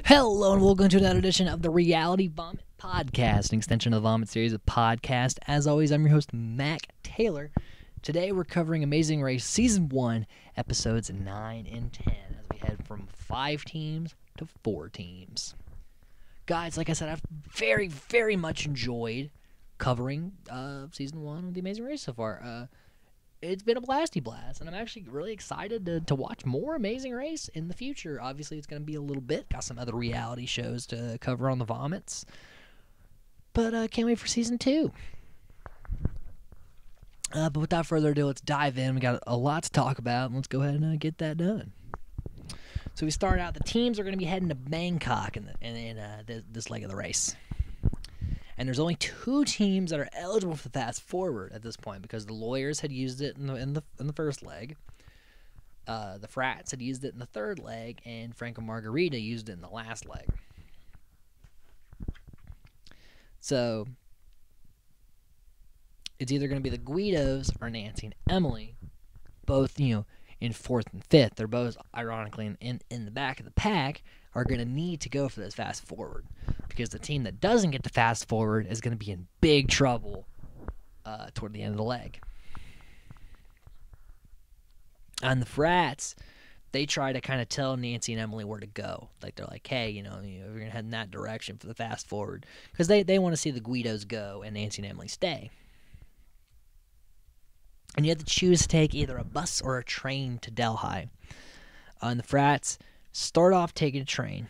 Hello and welcome to another edition of the Reality Vomit Podcast, an extension of the Vomit series of podcasts. As always, I'm your host, Mac Taylor. Today we're covering Amazing Race Season 1, Episodes 9 and 10, as we head from 5 teams to 4 teams. Guys, like I said, I've very, very much enjoyed covering Season 1 of The Amazing Race so far. It's been a blasty blast, and I'm actually really excited to watch more Amazing Race in the future. Obviously, it's going to be a little bit. Got some other reality shows to cover on the Vomits. But can't wait for Season 2. But without further ado, let's dive in. We got a lot to talk about, and let's go ahead and get that done. So we start out, the teams are going to be heading to Bangkok in this leg of the race. And there's only 2 teams that are eligible for the fast forward at this point because the lawyers had used it in the first leg. The Frats had used it in the third leg, and Frank and Margarita used it in the last leg. So it's either going to be the Guidos or Nancy and Emily, both in 4th and 5th. They're both ironically in the back of the pack. Are going to need to go for this fast forward because the team that doesn't get the fast forward is going to be in big trouble toward the end of the leg. And the Frats, they try to kind of tell Nancy and Emily where to go. Like they're like, hey, we're going to head in that direction for the fast forward because they want to see the Guidos go and Nancy and Emily stay. And you have to choose to take either a bus or a train to Delhi. And the Frats start off taking a train.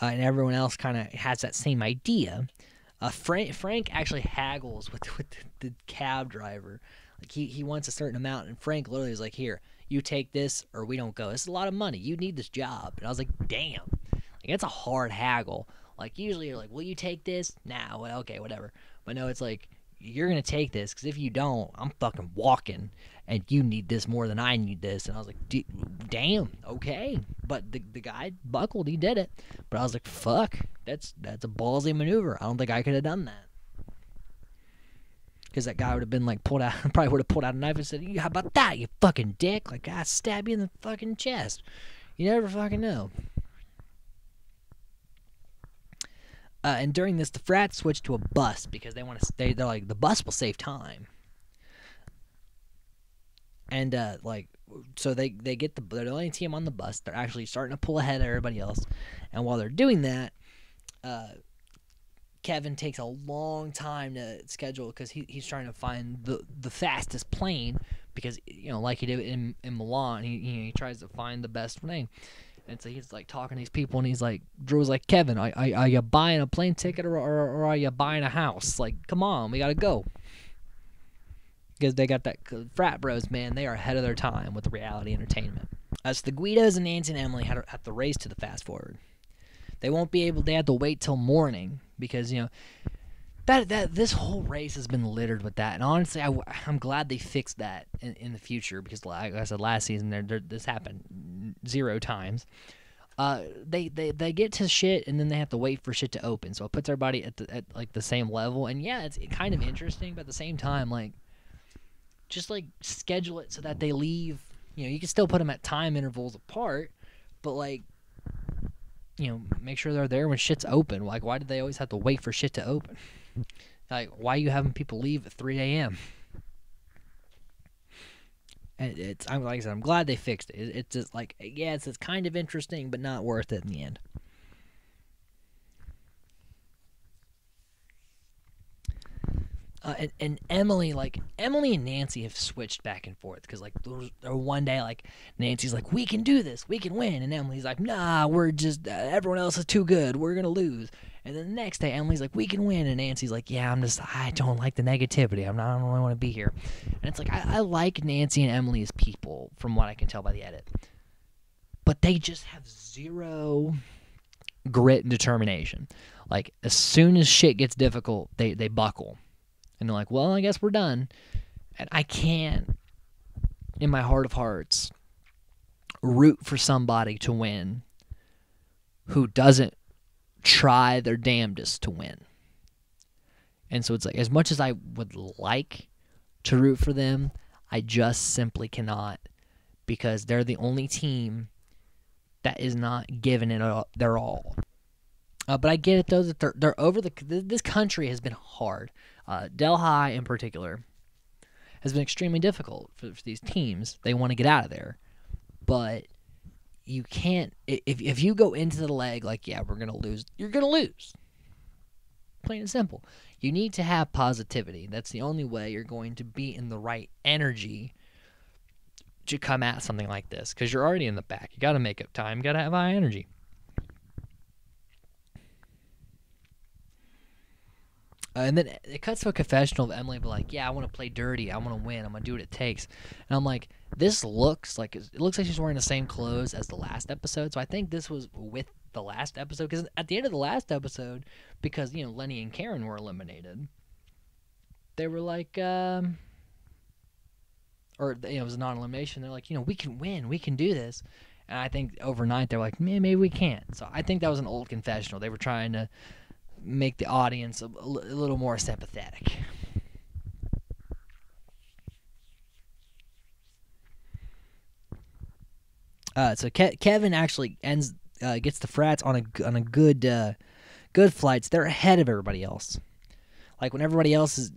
And everyone else kind of has that same idea. Frank actually haggles with the cab driver. Like he wants a certain amount, and Frank literally is like, here, you take this or we don't go. This is a lot of money. You need this job. And I was like, damn. Like, that's a hard haggle. Like, usually you're like, will you take this? Nah, well, okay, whatever. But no, it's like, you're going to take this, because if you don't, I'm fucking walking, and you need this more than I need this. And I was like, damn, okay. But the guy buckled, he did it. But I was like, fuck, that's a ballsy maneuver. I don't think I could have done that. Because that guy would have been like, probably would have pulled out a knife and said, how about that, you fucking dick? Like, I stab you in the fucking chest. You never fucking know. And during this, the Frats switch to a bus because they want to stay. They're like, the bus will save time. And so they're the only team on the bus. They're actually starting to pull ahead of everybody else. And while they're doing that, Kevin takes a long time to schedule because he's trying to find the fastest plane because like he did in Milan, he tries to find the best thing. And so he's like talking to these people, and he's like, Drew's like, Kevin, are you buying a plane ticket or are you buying a house? Like, come on, we gotta go. Because they got that frat bros, man, they are ahead of their time with reality entertainment. As the Guidos and Nancy and Emily have to race to the fast forward. They won't be able. They have to wait till morning because that this whole race has been littered with that. And honestly, I'm glad they fixed that in the future because, like I said, last season this happened 0 times. They get to shit and then they have to wait for shit to open, so it puts everybody at like the same level. And yeah, it's kind of interesting, but at the same time, like, just like schedule it so that they leave. You can still put them at time intervals apart, but like, make sure they're there when shit's open. Like, why did they always have to wait for shit to open? Like, why are you having people leave at 3 a.m.? And like I said, I'm glad they fixed it. It's just like, yeah, it's kind of interesting, but not worth it in the end. And Emily and Nancy have switched back and forth because like one day like Nancy's like, we can do this, we can win, and Emily's like, nah, we're just everyone else is too good, we're gonna lose. And then the next day Emily's like, we can win, and Nancy's like, yeah, I don't like the negativity, I don't really want to be here. And it's like, I like Nancy and Emily as people from what I can tell by the edit, but they just have 0 grit and determination. Like, as soon as shit gets difficult, they buckle. And they're like, well, I guess we're done. And I can't, in my heart of hearts, root for somebody to win who doesn't try their damnedest to win. And so it's like, as much as I would like to root for them, I just simply cannot, because they're the only team that is not giving it their all. But I get it though that they're over this country has been hard. Delhi in particular has been extremely difficult for these teams. They want to get out of there, but you can't. If you go into the leg like, yeah, we're gonna lose, you're gonna lose. Plain and simple. You need to have positivity. That's the only way you're going to be in the right energy to come at something like this, because you're already in the back. You got to make up time. You got to have high energy. And then it cuts to a confessional of Emily, but like, yeah, I want to play dirty. I want to win. I'm gonna do what it takes. And I'm like, this looks like she's wearing the same clothes as the last episode. So I think this was with the last episode, because at the end of the last episode, because Lenny and Karen were eliminated, they were like, or it was a non-elimination. They're like, we can win. We can do this. And I think overnight they're like, maybe we can't. So I think that was an old confessional. They were trying to make the audience a little more sympathetic. So Kevin actually gets the Frats on a good flights. They're ahead of everybody else. Like when everybody else is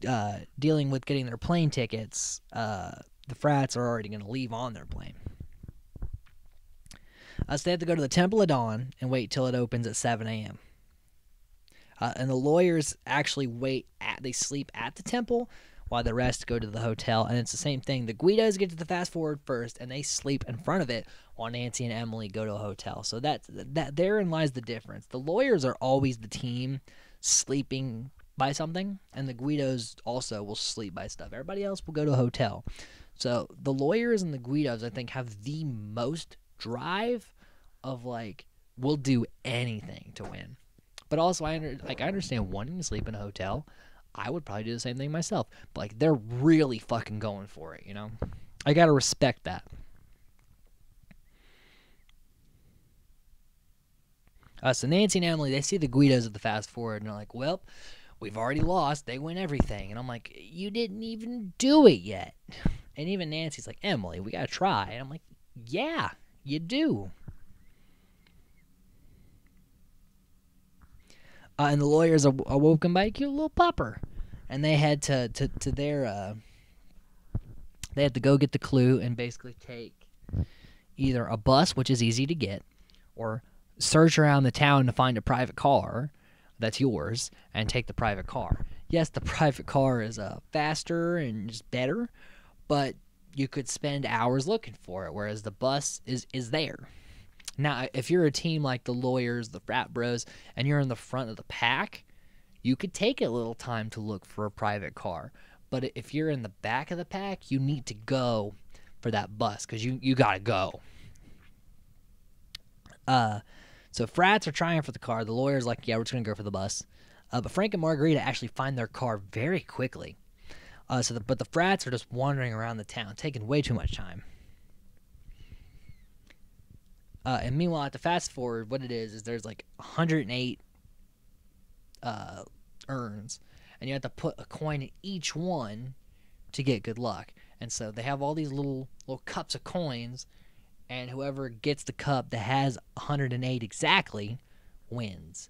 dealing with getting their plane tickets, the Frats are already going to leave on their plane. So they have to go to the Temple of Dawn and wait till it opens at 7 a.m. And the lawyers actually they sleep at the temple while the rest go to the hotel. And it's the same thing. The Guidos get to the fast forward first, and they sleep in front of it while Nancy and Emily go to a hotel. So that therein lies the difference. The lawyers are always the team sleeping by something, and the Guidos also will sleep by stuff. Everybody else will go to a hotel. So the lawyers and the Guidos, I think, have the most drive of like, we'll do anything to win. But also, I understand wanting to sleep in a hotel. I would probably do the same thing myself. But like, they're really fucking going for it, I gotta respect that. So Nancy and Emily, they see the Guidos at the fast forward, and they're like, well, we've already lost. They win everything. And I'm like, you didn't even do it yet. And even Nancy's like, Emily, we gotta try. And I'm like, yeah, you do. And the lawyers are woken by a cute little pupper. And they had to their they had to go get the clue and basically take either a bus, which is easy to get, or search around the town to find a private car that's yours and take the private car. Yes, the private car is faster and just better, but you could spend hours looking for it, whereas the bus is there. Now, if you're a team like the lawyers, the frat bros, and you're in the front of the pack, you could take a little time to look for a private car. But if you're in the back of the pack, you need to go for that bus because you got to go. So Frats are trying for the car. The lawyer's like, yeah, we're just going to go for the bus. But Frank and Margarita actually find their car very quickly. But the Frats are just wandering around the town, taking way too much time. And meanwhile, at the fast forward, what it is there's like 108 urns, and you have to put a coin in each one to get good luck. And so they have all these little cups of coins, and whoever gets the cup that has 108 exactly wins.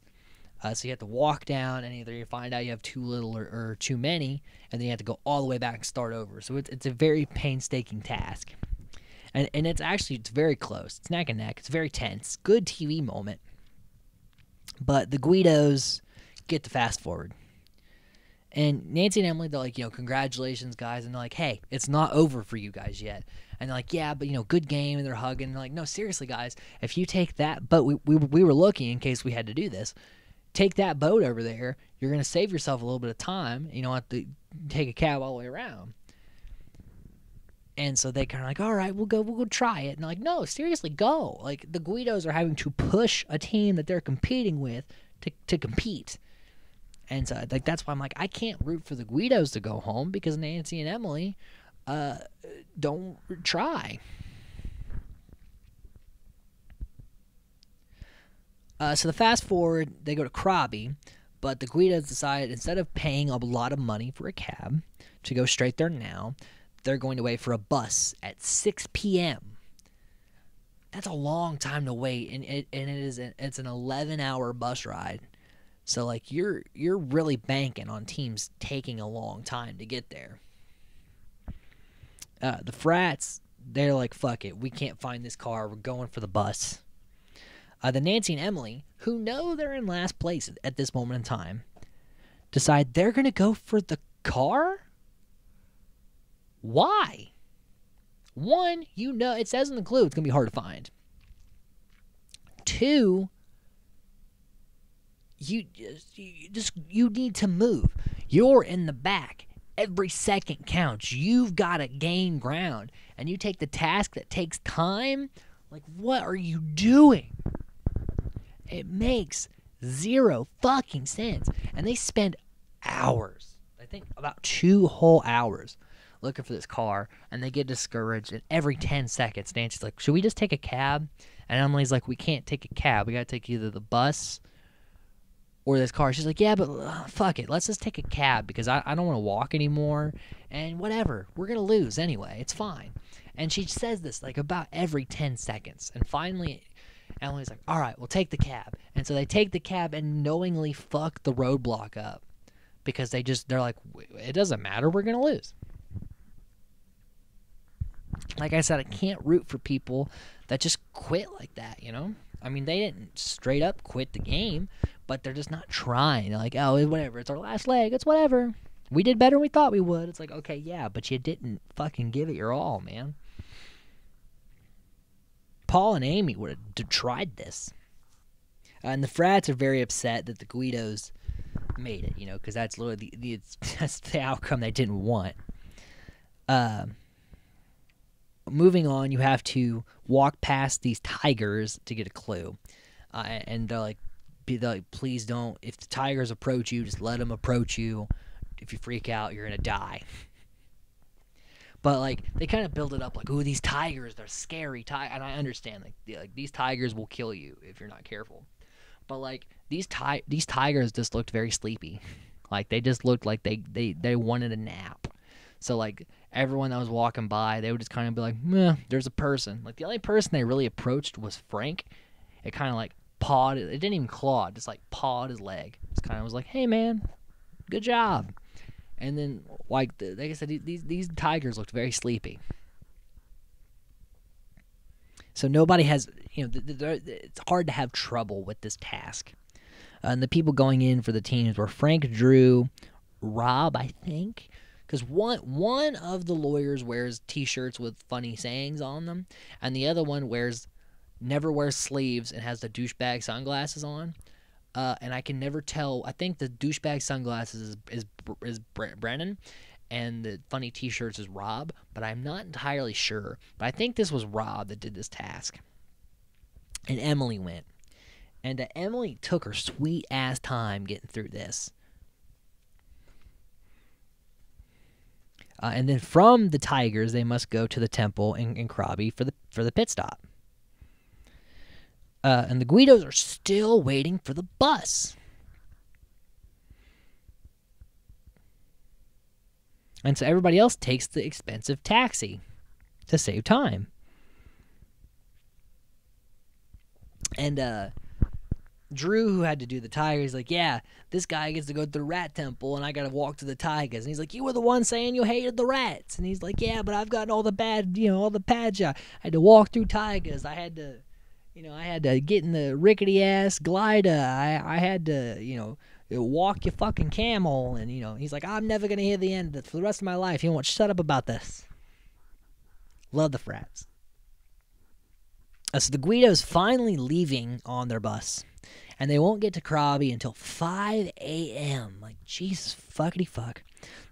So you have to walk down, and either you find out you have too little or too many, and then you have to go all the way back and start over. So it's a very painstaking task. And it's very close. It's neck and neck. It's very tense. Good TV moment. But the Guidos get to fast forward. And Nancy and Emily, they're like, congratulations, guys. And they're like, hey, it's not over for you guys yet. And they're like, yeah, but, good game. And they're hugging. And they're like, no, seriously, guys. If you take that boat, we were looking in case we had to do this. Take that boat over there. You're going to save yourself a little bit of time. You don't have to take a cab all the way around. And so they kind of like, all right, we'll go try it. And they're like, no, seriously, go. Like, the Guidos are having to push a team that they're competing with to compete. And so, like, that's why I'm like, I can't root for the Guidos to go home because Nancy and Emily don't try. So the fast forward, they go to Krabi, but the Guidos decide instead of paying a lot of money for a cab to go straight there now, they're going to wait for a bus at 6 p.m. That's a long time to wait, and it's an 11-hour bus ride. So like you're really banking on teams taking a long time to get there. The Frats, they're like, fuck it, we can't find this car, we're going for the bus. The Nancy and Emily, who know they're in last place at this moment in time, decide they're going to go for the car? Why? One, it says in the clue it's going to be hard to find. Two, you need to move. You're in the back. Every second counts. You've got to gain ground. And you take the task that takes time? Like, what are you doing? It makes zero fucking sense. And they spend hours, I think about 2 whole hours, looking for this car. And they get discouraged. And every 10 seconds, Nancy's like, should we just take a cab? And Emily's like, we can't take a cab. We got to take either the bus or this car. She's like, yeah, but fuck it. Let's just take a cab because I don't want to walk anymore. And whatever. We're going to lose anyway. It's fine. And she says this like about every 10 seconds. And finally, Emily's like, all right, we'll take the cab. And so they take the cab and knowingly fuck the roadblock up because they're like, it doesn't matter. We're going to lose. Like I said, I can't root for people that just quit like that, you know? I mean, they didn't straight up quit the game, but they're just not trying. They're like, oh, whatever. It's our last leg. It's whatever. We did better than we thought we would. It's like, okay, yeah, but you didn't fucking give it your all, man. Paul and Amy would have tried this. And the Frats are very upset that the Guidos made it, you know, because that's literally that's the outcome they didn't want. Moving on, you have to walk past these tigers to get a clue. And they're like, please don't. If the tigers approach you, just let them approach you. If you freak out, you're going to die. But, like, they kind of build it up like, ooh, these tigers, they're scary. And I understand, like these tigers will kill you if you're not careful. But, like, these tigers just looked very sleepy. Like, they just looked like they wanted a nap. So, like, everyone that was walking by, they would just kind of be like, meh, there's a person. Like, the only person they really approached was Frank. It kind of, like, pawed. It didn't even claw. It just, like, pawed his leg. Just kind of was like, hey, man, good job. And then, like I said, these tigers looked very sleepy. So nobody has, you know, it's hard to have trouble with this task. And the people going in for the teams were Frank, Drew, Rob, I think. Because one of the lawyers wears T-shirts with funny sayings on them, and the other one never wears sleeves and has the douchebag sunglasses on. And I can never tell. I think the douchebag sunglasses is Brennan, and the funny T-shirts is Rob, but I'm not entirely sure. But I think this was Rob that did this task. And Emily went. And Emily took her sweet-ass time getting through this. And then from the Tigers, they must go to the temple in Krabi for the pit stop. And the Guidos are still waiting for the bus. And so everybody else takes the expensive taxi to save time. And Drew, who had to do the Tigers, like, yeah, this guy gets to go to the rat temple, and I got to walk to the Tigers. And he's like, you were the one saying you hated the rats. And he's like, yeah, but I've got all the bad, all the bad. I had to walk through Tigers. I had to get in the rickety-ass glider. I had to, walk your fucking camel. And, he's like, I'm never going to hear the end of it for the rest of my life. You won't shut up about this. Love the Frats. So the Guidos finally leaving on their bus. And they won't get to Krabi until 5 a.m. Like, Jesus fuckity fuck.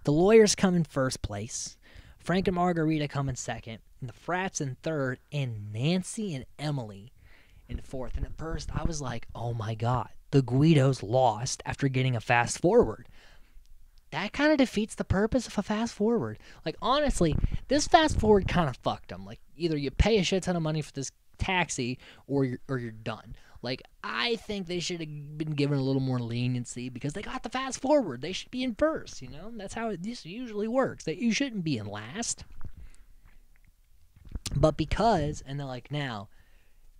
The lawyers come in first place. Frank and Margarita come in second. And the Frats in third. And Nancy and Emily in fourth. And at first, I was like, oh my God. The Guidos lost after getting a fast forward. That kind of defeats the purpose of a fast forward. Like, honestly, this fast forward kind of fucked them. Like, either you pay a shit ton of money for this taxi or you're done. Like, I think they should have been given a little more leniency because they got the fast forward. They should be in first, That's how this usually works. That you shouldn't be in last. But because, and they're like, now,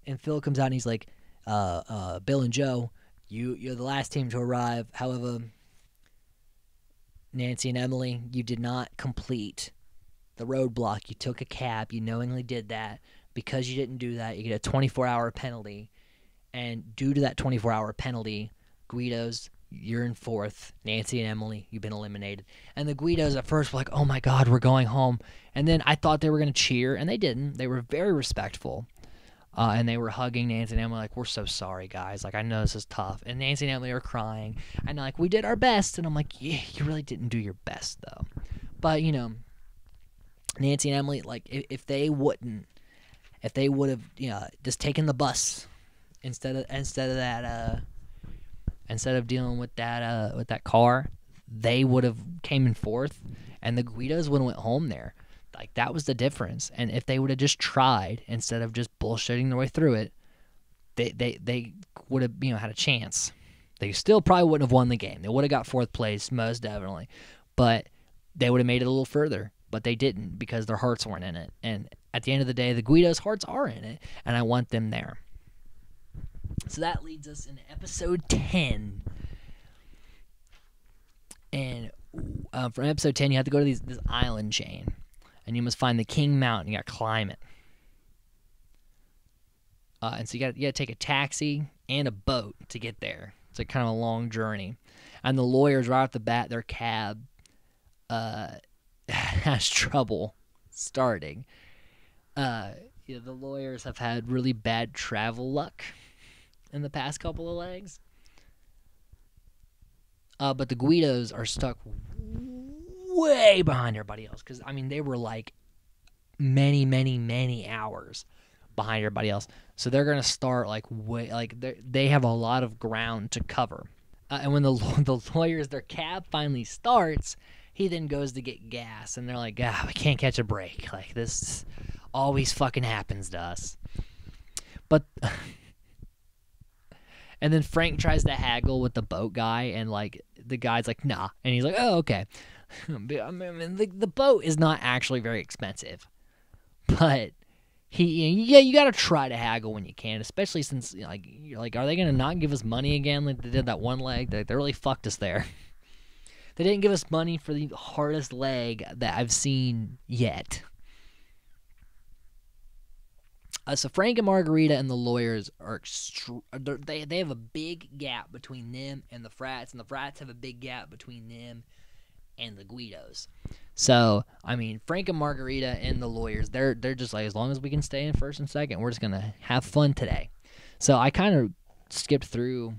And Phil comes out and he's like, Bill and Joe, you're the last team to arrive. However, Nancy and Emily, you did not complete the roadblock. You took a cab. You knowingly did that. Because you didn't do that, you get a 24-hour penalty. And due to that 24-hour penalty, Guidos, you're in fourth. Nancy and Emily, you've been eliminated. And the Guidos at first were like, oh my God, we're going home. And then I thought they were going to cheer, and they didn't. They were very respectful. And they were hugging Nancy and Emily like, we're so sorry, guys. Like, I know this is tough. And Nancy and Emily are crying. And they're like, we did our best. And I'm like, yeah, you really didn't do your best, though. But, you know, Nancy and Emily, like, if they would have, you know, just taken the bus instead of dealing with that car, they would have came in fourth, and the Guidos would have went home there. Like, that was the difference. And if they would have just tried instead of just bullshitting their way through it, they would have, you know, had a chance. They still probably wouldn't have won the game. They would have got fourth place, most definitely, but they would have made it a little further. But they didn't because their hearts weren't in it. And at the end of the day, the Guidos' hearts are in it, and I want them there. So that leads us into episode 10. And from episode 10, you have to go to this island chain, and you must find the King Mountain. You got to climb it. And so you got to take a taxi and a boat to get there. It's like kind of a long journey. And the lawyers, right off the bat, their cab has trouble starting. The lawyers have had really bad travel luck in the past couple of legs. But the Guidos are stuck way behind everybody else. Because, I mean, they were like many, many, many hours behind everybody else. So they're going to start like they have a lot of ground to cover. And when the lawyers, their cab finally starts, he then goes to get gas. And they're like, we can't catch a break. Like, this always fucking happens to us. But... And then Frank tries to haggle with the boat guy, and like the guy's like, nah. And he's like, oh, okay. I mean, the boat is not actually very expensive. But you got to try to haggle when you can, especially since, you're like, are they going to not give us money again like they did that one leg? They really fucked us there. They didn't give us money for the hardest leg that I've seen yet. So Frank and Margarita and the lawyers they have a big gap between them and the Frats, and the Frats have a big gap between them and the Guidos. So, I mean, Frank and Margarita and the lawyers, they're just like, as long as we can stay in first and second, we're just going to have fun today. So I kind of skipped through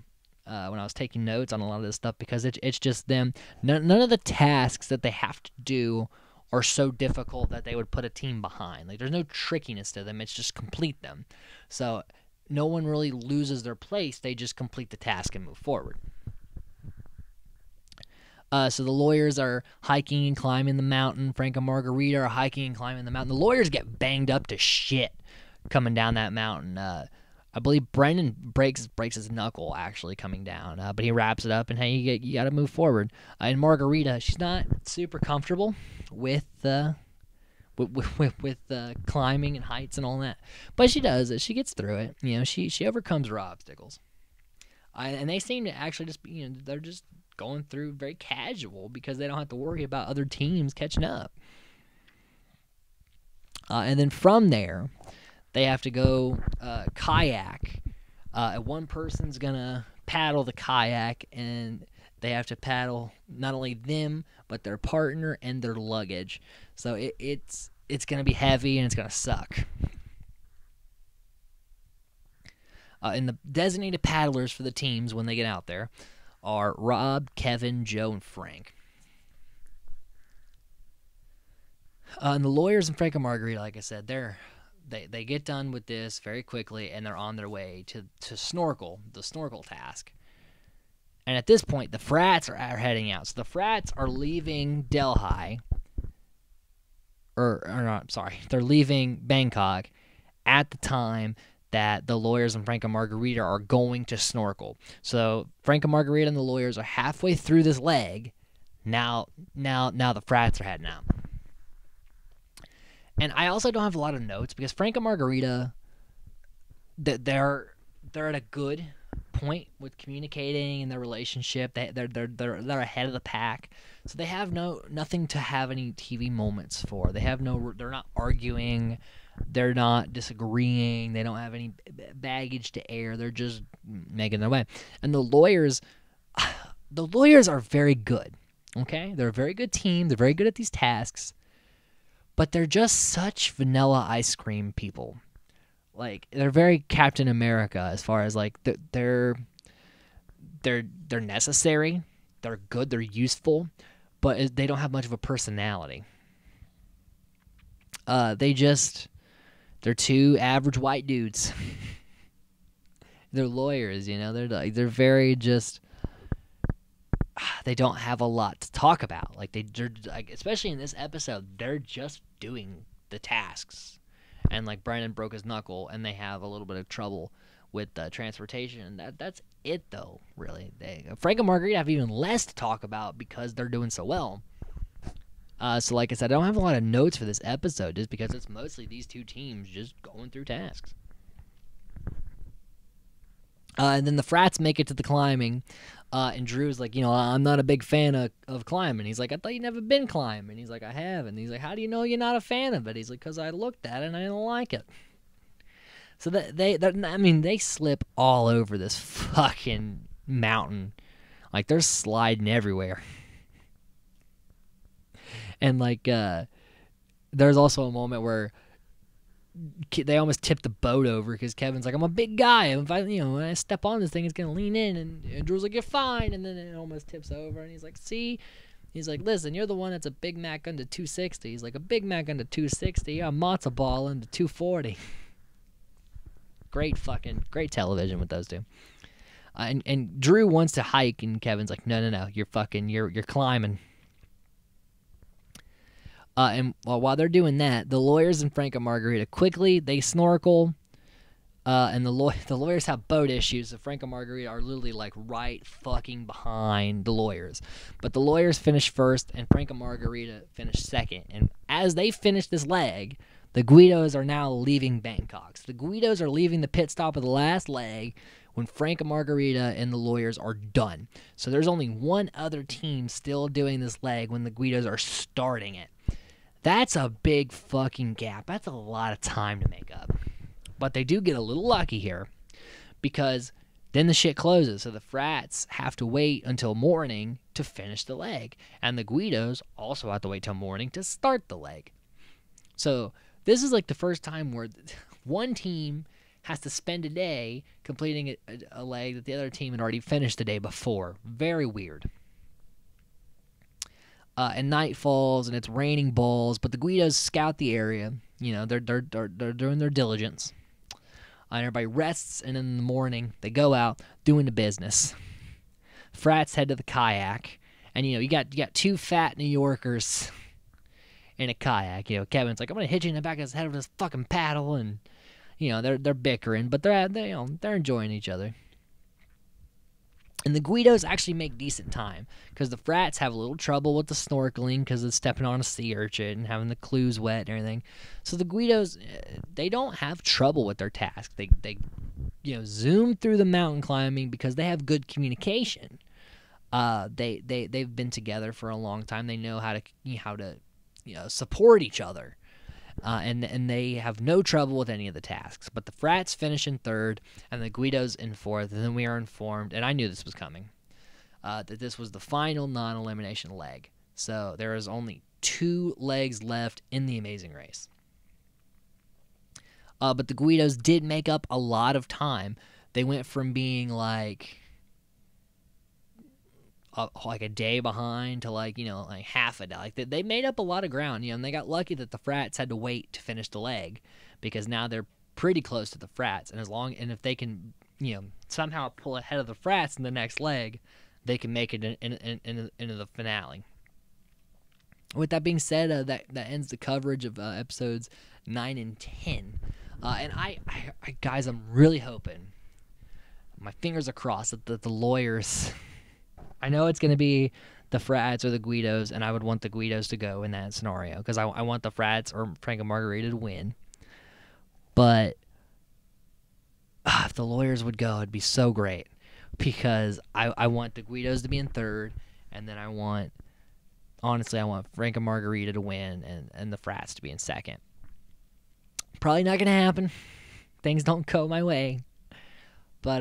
when I was taking notes on a lot of this stuff because it's just them. None of the tasks that they have to do are so difficult that they would put a team behind. Like, there's no trickiness to them. It's just complete them. So no one really loses their place. They just complete the task and move forward. So the lawyers are hiking and climbing the mountain. Frank and Margarita are hiking and climbing the mountain. The lawyers get banged up to shit coming down that mountain. I believe Brendan breaks his knuckle actually coming down, but he wraps it up, and hey, you got to move forward. And Margarita, she's not super comfortable with climbing and heights and all that, but she does it. She gets through it. You know, she overcomes her obstacles. And they seem to actually just be, they're just going through very casual because they don't have to worry about other teams catching up. And then from there, they have to go kayak. One person's going to paddle the kayak, and they have to paddle not only them, but their partner and their luggage. So it's going to be heavy, and it's going to suck. And the designated paddlers for the teams when they get out there are Rob, Kevin, Joe, and Frank. And the lawyers and Frank and Margarita, like I said, they get done with this very quickly, and they're on their way to snorkel, the snorkel task. And at this point, the Frats are heading out. So the Frats are leaving Delhi, or not, sorry, they're leaving Bangkok at the time that the lawyers and Frank and Margarita are going to snorkel. So Frank and Margarita and the lawyers are halfway through this leg. Now the Frats are heading out. And I also don't have a lot of notes because Frank and Margarita, they're at a good point with communicating in their relationship. They're ahead of the pack, so they have nothing to have any TV moments for. They're not arguing, they're not disagreeing, they don't have any baggage to air. They're just making their way. And the lawyers are very good. Okay, they're a very good team. They're very good at these tasks, but they're just such vanilla ice cream people. Like, they're very Captain America as far as like they're necessary, they're good, they're useful, but they don't have much of a personality. They're two average white dudes. They're lawyers, you know. They're very just. They don't have a lot to talk about. Like they're like, especially in this episode, they're just doing the tasks. And like Brandon broke his knuckle, and they have a little bit of trouble with transportation. That's it, though. Really, Frank and Margarita have even less to talk about because they're doing so well. So like I said, I don't have a lot of notes for this episode, just because it's mostly these two teams just going through tasks. And then the Frats make it to the climbing, and Drew's like, I'm not a big fan of climbing. He's like, I thought you never been climbing. He's like, I have. And he's like, how do you know you're not a fan of it? He's like, because I looked at it and I don't like it. So they slip all over this fucking mountain. Like, they're sliding everywhere. And like, there's also a moment where they almost tipped the boat over because Kevin's like, I'm a big guy. If when I step on this thing, it's gonna lean in. And Drew's like, you're fine. And then it almost tips over. And he's like, see? He's like, listen, you're the one that's a Big Mac under 260. He's like, a Big Mac under 260. You're a matzo ball under 240. Great television with those two. And Drew wants to hike, and Kevin's like, no, you're climbing. And while they're doing that, the lawyers and Frank and Margarita they snorkel, and the lawyers have boat issues, so Frank and Margarita are literally like right fucking behind the lawyers. But the lawyers finish first, and Frank and Margarita finish second. And as they finish this leg, the Guidos are now leaving Bangkok. So the Guidos are leaving the pit stop of the last leg when Frank and Margarita and the lawyers are done. So there's only one other team still doing this leg when the Guidos are starting it. That's a big fucking gap. That's a lot of time to make up. But they do get a little lucky here, because then the shit closes. So the Frats have to wait until morning to finish the leg. And the Guidos also have to wait till morning to start the leg. So this is like the first time where one team has to spend a day completing a leg that the other team had already finished the day before. Very weird. And night falls, and it's raining balls, but the Guidos scout the area. They're doing their diligence. And everybody rests, and in the morning, they go out doing the business. Frats head to the kayak, and you got two fat New Yorkers in a kayak. Kevin's like, I'm gonna hit you in the back of his head with this fucking paddle, and they're bickering, but they're enjoying each other. And the Guidos actually make decent time, because the Frats have a little trouble with the snorkeling because of stepping on a sea urchin and having the clues wet and everything. So the Guidos, they don't have trouble with their task. They zoom through the mountain climbing because they have good communication. They've been together for a long time. They know how to support each other. And they have no trouble with any of the tasks. But the Frats finish in third, and the Guidos in fourth. And then we are informed, and I knew this was coming, that this was the final non-elimination leg. So there is only 2 legs left in the Amazing Race. But the Guidos did make up a lot of time. They went from being like a day behind to like half a day. Like they made up a lot of ground, and they got lucky that the Frats had to wait to finish the leg, because now they're pretty close to the Frats, and if they can somehow pull ahead of the Frats in the next leg, they can make it into the finale. With that being said, that ends the coverage of episodes 9 and 10. And I guys, I'm really hoping, my fingers are crossed, that the lawyers. I know it's going to be the Frats or the Guidos, and I would want the Guidos to go in that scenario, because I want the Frats or Frank and Margarita to win. But if the lawyers would go, it'd be so great, because I want the Guidos to be in third, and then I want Frank and Margarita to win, and the Frats to be in second. Probably not gonna happen. Things don't go my way, but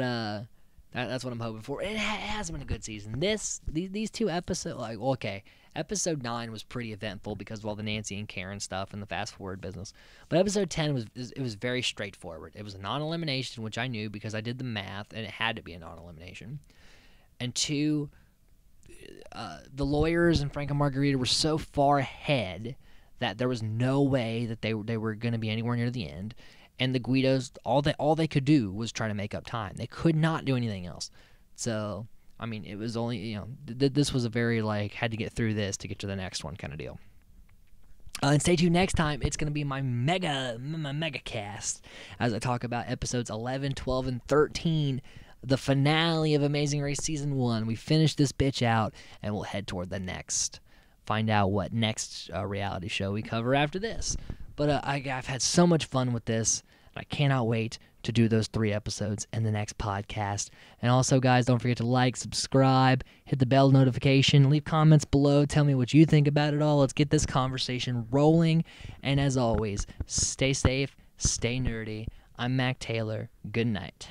that's what I'm hoping for. It has been a good season. These two episodes, like, okay, episode 9 was pretty eventful because of all the Nancy and Karen stuff and the fast forward business. But episode 10 was very straightforward. It was a non-elimination, which I knew because I did the math, and it had to be a non-elimination. And 2, the lawyers and Frank and Margarita were so far ahead that there was no way that they were going to be anywhere near the end. And the Guidos, all they could do was try to make up time. They could not do anything else. So, I mean, it was only, this was a very, had to get through this to get to the next one kind of deal. And stay tuned next time. It's going to be my mega cast as I talk about episodes 11, 12, and 13, the finale of Amazing Race Season 1. We finish this bitch out, and we'll head toward the next. Find out what next reality show we cover after this. But I've had so much fun with this, and I cannot wait to do those 3 episodes in the next podcast. And also, guys, don't forget to like, subscribe, hit the bell notification, leave comments below, tell me what you think about it all. Let's get this conversation rolling. And as always, stay safe, stay nerdy. I'm Mac Taylor. Good night.